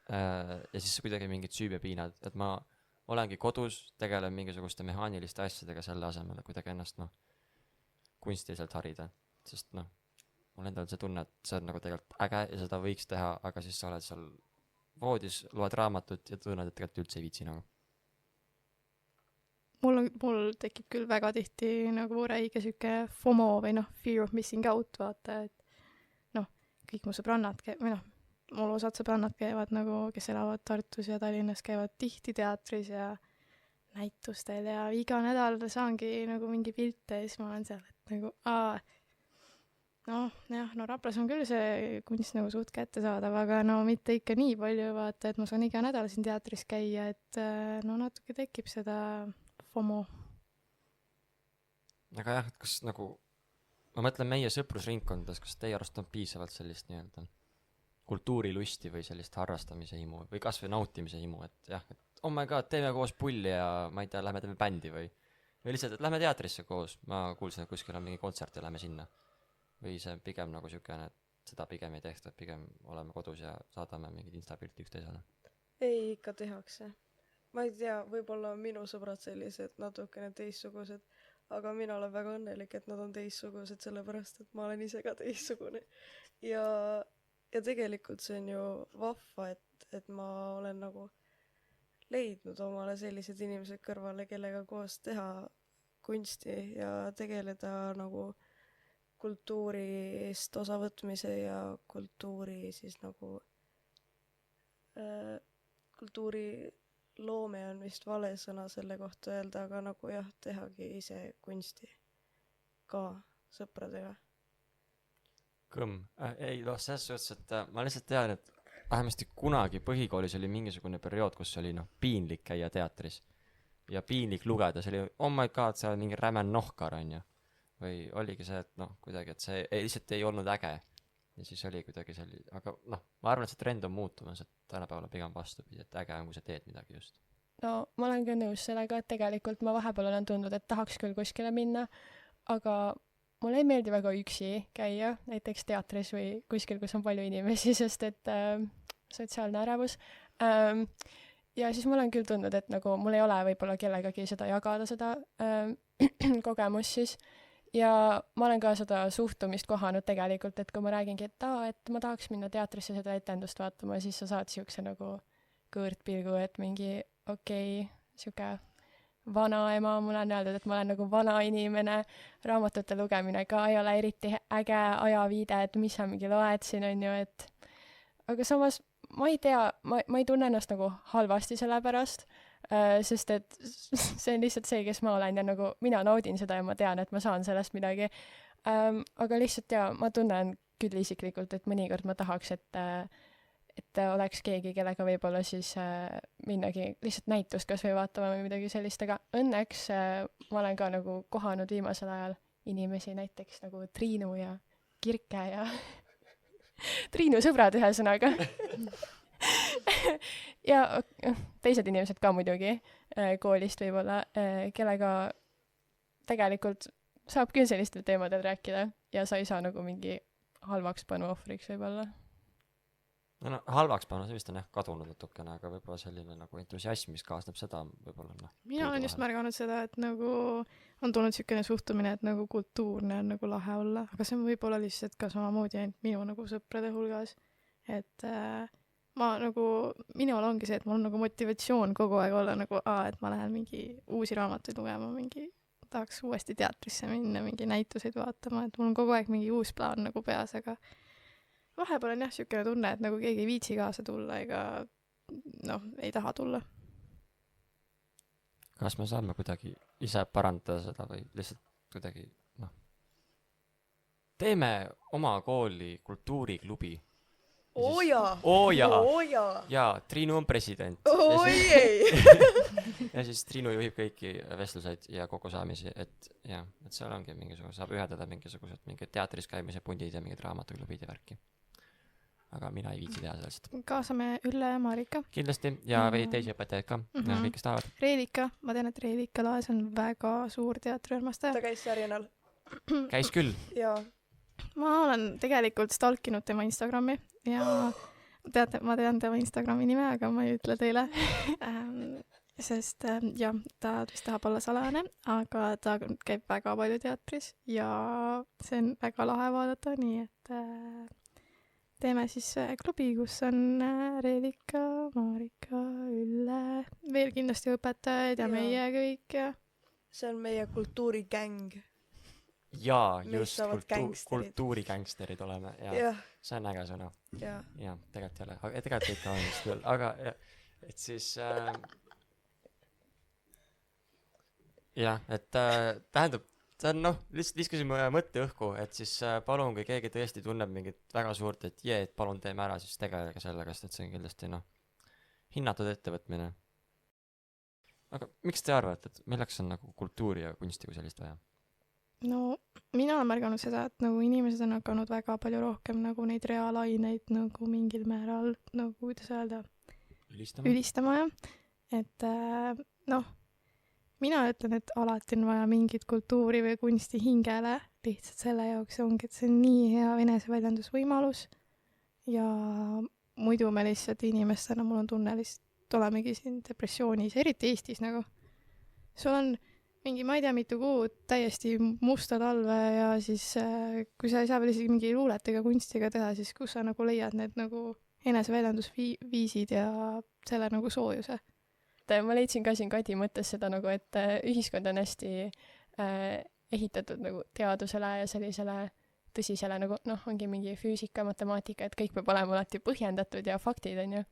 ja siis kuidagi mingid süüb ja piinad, et ma olengi kodus, tegelen mingisuguste mehaaniliste asjadega selle asemel, et kuidagi ennast kunstiliselt harida, sest mul endal see tunne, et see on nagu tegelikult äge ja seda võiks teha, aga siis sa oled seal voodis, loed raamatut ja tunned, et tegelikult üldse ei viitsi nagu. Mul tekib küll väga tihti nagu räige siuke FOMO või fear of missing out, vaata, et kõik mu sõbrannad mul osad sõbrannad käivad nagu, kes elavad Tartus ja Tallinnas, käivad tihti teatris ja näitustel ja iga nädal saangi nagu mingi pilte ja siis ma olen seal, et nagu Raplas on küll see kunst nagu suht kättesaadav, aga mitte ikka nii palju, vaata, et ma saan iga nädal siin teatris käia, et natuke tekib seda FOMO. aga jah, et kas nagu, ma mõtlen meie sõprusringkondades, kas teie arust on piisavalt sellist nii-öelda kultuurilusti või sellist harrastamise himu või kasvõi nautimise himu, et jah, et oh my god, teeme koos pulli ja ma ei tea, lähme teeme bändi või lihtsalt, et lähme teatrisse koos, ma kuulsin, et kuskil on mingi kontsert ja lähme sinna. Või see pigem nagu siukene, et seda pigem ei tehta, et pigem oleme kodus ja saadame mingid instapilti üksteisele. ei, ikka tehakse. Ma ei tea, võib-olla on minu sõbrad sellised natukene teistsugused, aga mina olen väga õnnelik, et nad on teistsugused, sellepärast, et ma olen ise ka teistsugune. Ja tegelikult see on ju vahva, et ma olen nagu leidnud omale sellised inimesed kõrvale, kellega koos teha kunsti ja tegeleda nagu kultuurist osavõtmise ja kultuuri siis nagu kultuuriloome on vist vale sõna selle kohta öelda, aga nagu jah, tehagi ise kunsti ka sõpradega. Ei, selles suhtes, et ma lihtsalt tean, et vähemasti kunagi põhikoolis oli mingisugune periood, kus oli piinlik käia teatris ja piinlik lugeda, see oli, oh my god, see on mingi räme nohkar, on ju. Või oligi see, et kuidagi, et see lihtsalt ei olnud äge ja siis oli kuidagi selline, aga ma arvan, et see trend on muutumas, et tänapäeval pigem vastupidi, et äge on, kui sa teed midagi just. No ma olen ka nõus sellega, et tegelikult ma vahepeal olen tundnud, et tahaks küll kuskile minna, aga mulle ei meeldi väga üksi käia, näiteks teatris või kuskil, kus on palju inimesi, sest et sotsiaalne ärevus. Ja siis ma olen küll tundnud, et nagu mul ei ole võib-olla kellegagi seda jagada, seda kogemus siis. Ja ma olen ka seda suhtumist kohanud tegelikult, et kui ma räägingi, et ma tahaks minna teatrisse seda etendust vaatama, siis sa saad siukse nagu kõõrtpilgu, et mingi siuke vanaema, mulle on öeldud, et ma olen nagu vana inimene, raamatute lugemine ka ei ole eriti äge ajaviide, et mis sa mingi loed siin on ju, et aga samas ma ei tea, ma ei tunne ennast nagu halvasti selle pärast, sest et see on lihtsalt see, kes ma olen ja nagu mina naudin seda ja ma tean, et ma saan sellest midagi. Aga lihtsalt ma tunnen küll isiklikult, et mõnikord ma tahaks, et oleks keegi, kellega võib-olla siis minnagi lihtsalt näitust kas või vaatama või midagi sellist, aga õnneks ma olen ka nagu kohanud viimasel ajal inimesi, näiteks nagu Triinu ja Kirke ja Triinu sõbrad ühesõnaga. Ja teised inimesed ka muidugi koolist võib-olla, kellega tegelikult saab küll sellistel teemadel rääkida ja sa ei saa nagu mingi halvaks panu ohvriks võib-olla. No halvaks panu, see vist on kadunud natukene, aga võib-olla selline nagu entusiasm, mis kaasneb seda võib-olla mina olen just märganud seda, et nagu on tulnud siukene suhtumine, et nagu kultuurne on nagu lahe olla, aga see on võib-olla lihtsalt ka samamoodi ainult minu nagu sõprade hulgas, et minul ongi see, et mul on nagu motivatsioon kogu aeg olla nagu, et ma lähen mingi uusi raamatuid lugema, mingi tahaks uuesti teatrisse minna, mingi näituseid vaatama, et mul on kogu aeg mingi uus plaan nagu peas, aga vahepeal on jah siukene tunne, et nagu keegi ei viitsi kaasa tulla ega ei taha tulla. Kas me saame kuidagi ise parandada seda või lihtsalt kuidagi teeme oma kooli kultuuriklubi? Oo jaa! Jaa, Triinu on president. Oi ei! ja siis Triinu juhib kõiki vestluseid ja kokkusaamisi, et jah, et seal ongi mingisugune, saab ühendada mingisugused mingid teatris käimise pundid ja mingid raamatuklubid ja värki. Aga mina ei viitsi teha sellest. kaasame Ülle ja Marika. Kindlasti ja või teisi õpetajaid ka, kõik, kes tahavad. Reelika, ma tean, et Reelika Laes on väga suur teatriarmastaja. ta käis Sarjanal. Käis küll. jaa. ma olen tegelikult stalkinud tema Instagrami ja teate, ma tean tema Instagrami nime, aga ma ei ütle teile sest jah, ta vist tahab olla salajane, aga ta käib väga palju teatris ja see on väga lahe vaadata, nii et teeme siis klubi, kus on Reelika, Marika, Ülle, veel kindlasti õpetajaid ja meie kõik ja see on meie kultuurigäng. jaa, Meist just saavad gängsterid. kultuurigängsterid oleme ja jah, see on äge sõna. jah. jah, tegelikult ei ole, aga tegelikult ikka on vist küll, aga et siis jah, et tähendab, see on noh, lihtsalt viskasime mõtte õhku, et siis palun, kui keegi tõesti tunneb mingit väga suurt, et jee, et palun teeme ära, siis tegelege sellega, sest et see on kindlasti noh, hinnatud ettevõtmine. aga miks te arvate, et milleks on nagu kultuuri ja kunsti kui sellist vaja? no mina olen märganud seda, et nagu inimesed on hakanud väga palju rohkem nagu neid reaalaineid nagu mingil määral nagu, kuidas öelda, ülistama jah, et noh, mina ütlen, et alati on vaja mingit kultuuri või kunsti hingele, lihtsalt selle jaoks ongi, et see on nii hea eneseväljendusvõimalus ja muidu me lihtsalt inimestena, mul on tunne, lihtsalt olemegi siin depressioonis, eriti Eestis nagu. sul on mingi, ma ei tea, mitu kuud täiesti musta talve ja siis kui sa ei saa veel isegi mingi luulet ega kunstiga teha, siis kus sa nagu leiad need nagu eneseväljendusviisid ja selle nagu soojuse. Ma leidsin ka siin Kadi mõttes seda nagu, et ühiskond on hästi ehitatud nagu teadusele ja sellisele tõsisele nagu noh, ongi mingi füüsika, matemaatika, et kõik peab olema alati põhjendatud ja faktid, on ju.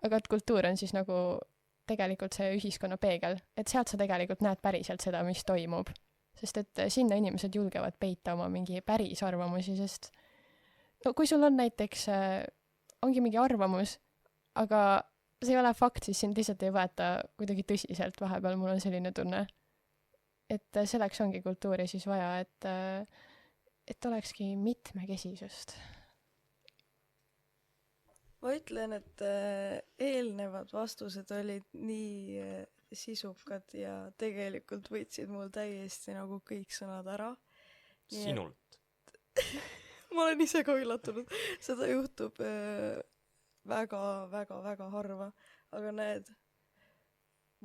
Aga et kultuur on siis nagu tegelikult see ühiskonna peegel, et sealt sa tegelikult näed päriselt seda, mis toimub. Sest et sinna inimesed julgevad peita oma mingi päris arvamusi, sest no kui sul on näiteks, ongi mingi arvamus, aga see ei ole fakt, siis sind lihtsalt ei võeta kuidagi tõsiselt vahepeal, mul on selline tunne. Et selleks ongi kultuuri siis vaja, et olekski mitmekesisust. Ma ütlen, et eelnevad vastused olid nii sisukad ja tegelikult võtsid mul täiesti nagu kõik sõnad ära. Sinult? Ma olen ise ka üllatunud. Seda juhtub väga harva, aga näed,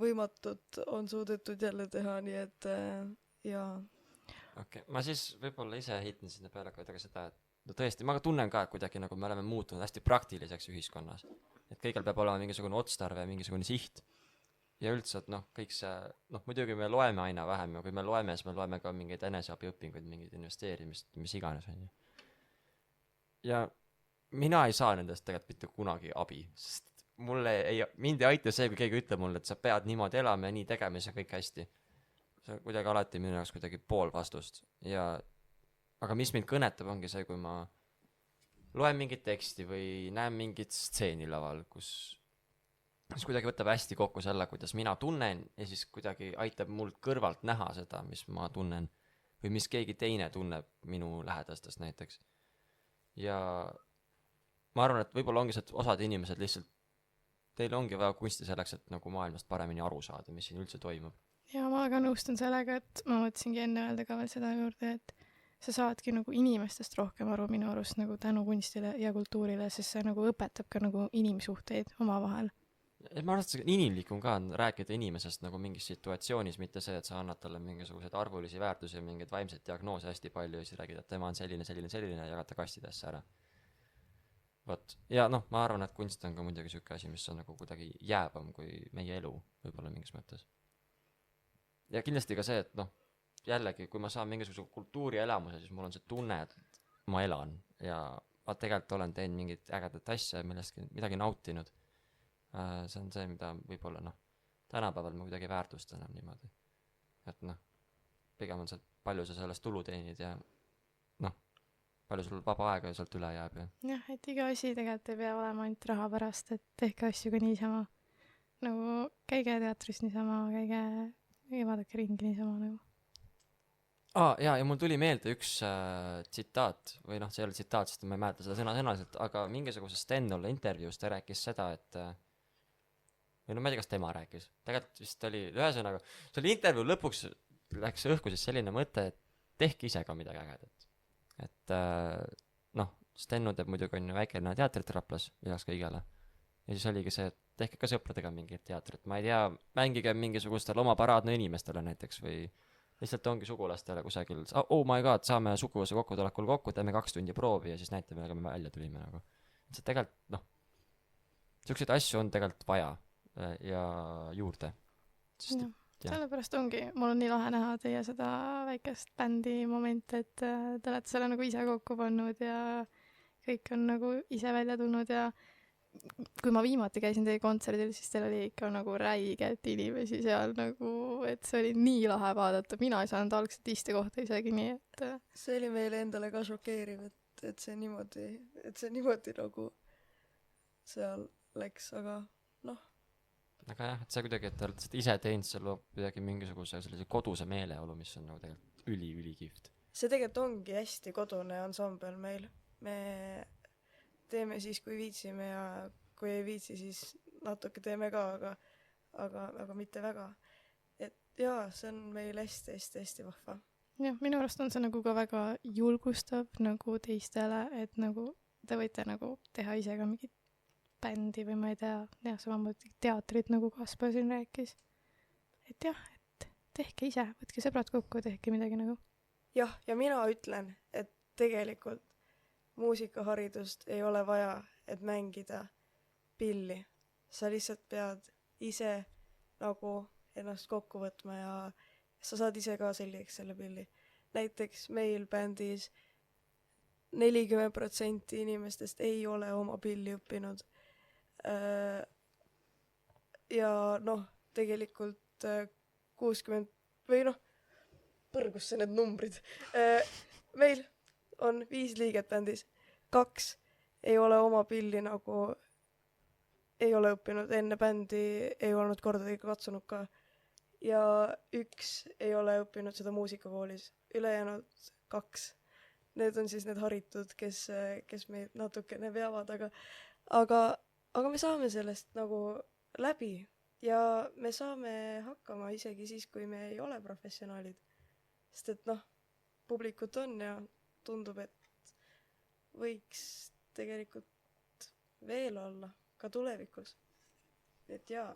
võimatut on suudetud jälle teha, nii et jaa. Okei, ma siis võib-olla ise heitin sinna peale kuidagi seda, et no tõesti, ma ka tunnen ka, et kuidagi nagu me oleme muutunud hästi praktiliseks ühiskonnas. Et kõigil peab olema mingisugune otstarve, mingisugune siht. Ja üldse, et noh, kõik see, noh muidugi me loeme aina vähem ja kui me loeme, siis me loeme ka mingeid eneseabiõpinguid, mingeid investeerimist, mis iganes on ju. Ja mina ei saa nendest tegelikult mitte kunagi abi, sest mind ei aita see, kui keegi ütleb mulle, et sa pead niimoodi elama ja nii tegema ja see kõik hästi. See on kuidagi alati minu jaoks kuidagi pool vastust ja aga mis mind kõnetab ongi see, kui ma loen mingit teksti või näen mingit stseeni laval, kus kuidagi võtab hästi kokku selle, kuidas mina tunnen ja siis kuidagi aitab mul kõrvalt näha seda, mis ma tunnen või mis keegi teine tunneb minu lähedastest näiteks. Ja ma arvan, et võib-olla ongi see, et osad inimesed lihtsalt, teil ongi vaja kunsti selleks, et nagu maailmast paremini aru saada, mis siin üldse toimub. Ja ma ka nõustun sellega, et ma mõtlesingi enne öelda ka veel seda juurde, et sa saadki nagu inimestest rohkem aru minu arust nagu tänu kunstile ja kultuurile, sest see nagu õpetab ka nagu inimsuhteid omavahel. Ma arvan, et see inimlikum ka on rääkida inimesest nagu mingis situatsioonis, mitte see, et sa annad talle mingisugused arvulisi väärtusi ja mingeid vaimseid diagnoose hästi palju ja siis räägid, et tema on selline ja jagata kastidesse ära. Vot. Ja noh, ma arvan, et kunst on ka muidugi siuke asi, mis on nagu kuidagi jäävam kui meie elu võib-olla mingis mõttes. Ja kindlasti ka see, et noh, jällegi, kui ma saan mingisuguse kultuurielamuse, siis mul on see tunne, et ma elan ja ma tegelikult olen teinud mingit ägedat asja ja millestki midagi nautinud. See on see, mida võib-olla noh, tänapäeval ma kuidagi väärtustan enam niimoodi. Et noh, pigem on see, palju sa sellest tulu teenid ja noh, palju sul vaba aega sealt üle jääb. Jah, et iga asi tegelikult ei pea olema ainult raha pärast, et tehke asju ka niisama nagu käige teatris niisama, käige vaadake ringi niisama nagu. Ja mul tuli meelde üks tsitaat või noh, see ei ole tsitaat, sest ma ei mäleta seda sõna-sõnaliselt, aga mingisugusest Sten-Olla intervjuus ta rääkis seda, et või no ma ei tea, kas tema rääkis, tegelikult vist oli, ühesõnaga, selle intervjuu lõpuks läks õhku siis selline mõte, et tehke ise ka midagi ägedat. Et noh, Stenno teeb muidugi on ju väikeline teatrit Raplas lisaks kõigele. Ja siis oligi see, et tehke ka sõpradega mingit teatrit, ma ei tea, mängige mingisugustel oma paraadne inimestele näiteks või lihtsalt ongi sugulastele kusagil, oh my god, saame suguvõsa kokkutulekul kokku, teeme 2 tundi proovi ja siis näite, millega me välja tulime nagu. See tegelikult, noh, selliseid asju on tegelikult vaja ja juurde. Sest, ja sellepärast ongi, mul on nii lahe näha teie seda väikest bändi momenti, et te olete selle nagu ise kokku pannud ja kõik on nagu ise välja tulnud ja kui ma viimati käisin teie kontserdil, siis teil oli ikka nagu räiget inimesi seal nagu, et see oli nii lahe vaadata, mina ei saanud algselt istekohta isegi nii, et see oli meile endale ka šokeeriv, et see niimoodi nagu seal läks, aga noh. Aga jah, et see kuidagi, et te olete ise teinud, see loob kuidagi mingisuguse sellise koduse meeleolu, mis on nagu tegelikult ülikihvt. See tegelikult ongi hästi kodune ansambel meil. Me teeme siis, kui viitsime ja kui ei viitsi, siis natuke teeme ka, aga mitte väga. Et jaa, see on meil hästi vahva. Jah, minu arust on see nagu ka väga julgustav nagu teistele, et nagu te võite nagu teha ise ka mingit bändi või ma ei tea, samamoodi teatrit nagu Kaspar siin rääkis. Et jah, et tehke ise, võtke sõbrad kokku, tehke midagi nagu. Jah, ja mina ütlen, et tegelikult muusikaharidust ei ole vaja, et mängida pilli. Sa lihtsalt pead ise nagu ennast kokku võtma ja sa saad ise ka selgeks selle pilli. Näiteks meil bändis 40% inimestest ei ole oma pilli õppinud. Ja noh, tegelikult 60 või noh, põrgusse need numbrid. Meil on 5 liiget bändis. 2 ei ole oma pilli nagu ei ole õppinud enne bändi, ei olnud kordagi katsunud ka. Ja 1 ei ole õppinud seda muusikakoolis. Ülejäänud 2. Need on siis need haritud, kes meid natukene veavad, aga me saame sellest nagu läbi ja me saame hakkama isegi siis, kui me ei ole professionaalid. Sest et noh, publikut on ja tundub, et võiks tegelikult veel olla, ka tulevikus. Et jaa.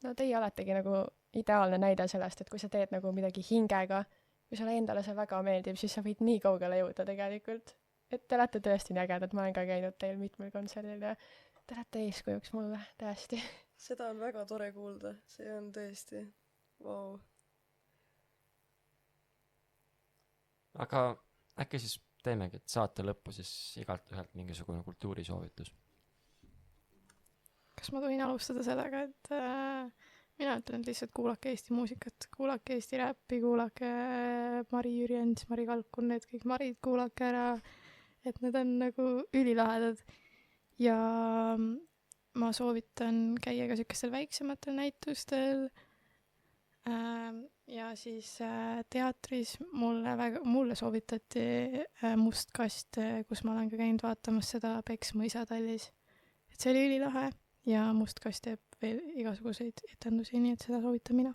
No teie oletegi nagu ideaalne näide sellest, et kui sa teed nagu midagi hingega, kui sulle endale see väga meeldib, siis sa võid nii kaugele jõuda tegelikult. Et te olete tõesti nii ägedad, ma olen ka käinud teil mitmel kontserdil ja te olete eeskujuks mulle, tõesti. Seda on väga tore kuulda, see on tõesti, vau. Aga äkki siis teemegi, et saate lõppu siis igalt ühelt mingisugune kultuurisoovitus. Kas ma tohin alustada sellega, et mina ütlen, et lihtsalt kuulake Eesti muusikat, kuulake Eesti räppi, kuulake Mari Jürjens, Mari Kalkun, need kõik Marid kuulake ära, et need on nagu ülilahedad. Ja ma soovitan käia ka sellistel väiksematel näitustel ja siis teatris mulle soovitati Must kast, kus ma olen ka käinud vaatamas seda Peksmõisa tallis. Et see oli ülilahe ja Must kast teeb veel igasuguseid etendusi, nii et seda soovitan mina.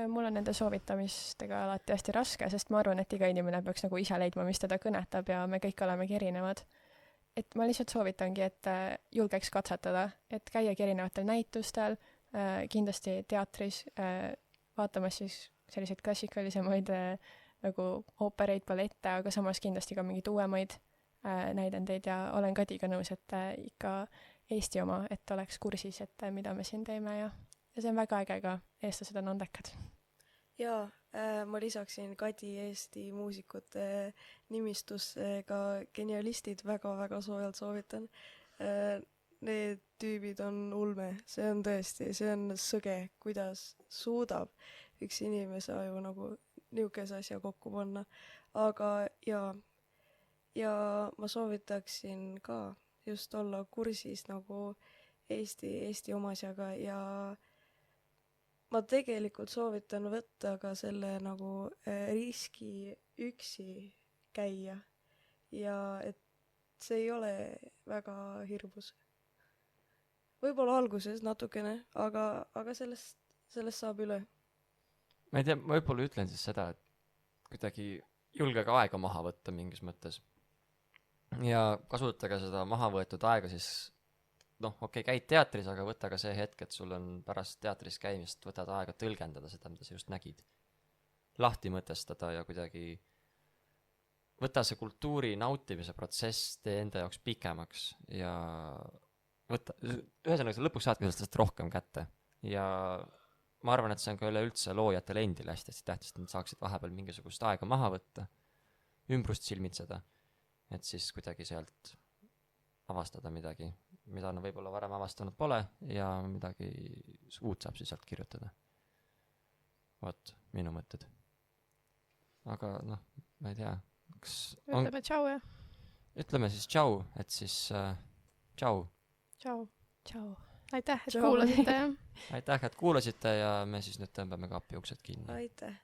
Mul on nende soovitamistega alati hästi raske, sest ma arvan, et iga inimene peaks nagu ise leidma, mis teda kõnetab ja me kõik olemegi erinevad. Et ma lihtsalt soovitangi, et julgeks katsetada, et käiagi erinevatel näitustel, kindlasti teatris vaatamas siis selliseid klassikalisemaid nagu oopereid, ballette, aga samas kindlasti ka mingeid uuemaid näidendeid ja olen Kadiga nõus, et ikka Eesti oma, et oleks kursis, et mida me siin teeme ja see on väga äge ka, eestlased on andekad. Jaa, ma lisaksin Kadi Eesti muusikute nimistusse ka genialistid, väga-väga soojalt soovitan. Need tüübid on ulme, see on tõesti, see on sõge, kuidas suudab üks inimese aju nagu niukese asja kokku panna. Aga ja ma soovitaksin ka just olla kursis nagu Eesti omasjaga ja ma tegelikult soovitan võtta ka selle nagu riski üksi käia ja et see ei ole väga hirmus. Võib-olla alguses natukene, aga sellest saab üle. ma ei tea, ma võib-olla ütlen siis seda, et kuidagi julgege aega maha võtta mingis mõttes. Ja kasutage seda maha võetud aega siis, käid teatris, aga võta ka see hetk, et sul on pärast teatris käimist, võtad aega tõlgendada seda, mida sa just nägid. Lahti mõtestada ja kuidagi võta see kultuuri nautimise protsess tee enda jaoks pikemaks ja ühesõnaga lõpuks saadki sellest rohkem kätte. Ja ma arvan, et see on ka üleüldse loojatele endile hästi tähtis, et nad saaksid vahepeal mingisugust aega maha võtta, ümbrust silmitseda, et siis kuidagi sealt avastada midagi, mida nad võib-olla varem avastanud pole ja midagi uut saab siis sealt kirjutada. Vot, minu mõtted. Aga ma ei tea, kas ütleme tšau, jah? Ütleme siis tšau, et siis tšau. Tšau. Tšau. Aitäh, et Tšau. kuulasite, jah? Aitäh, et kuulasite ja me siis nüüd tõmbame kapi uksed kinni. Aitäh!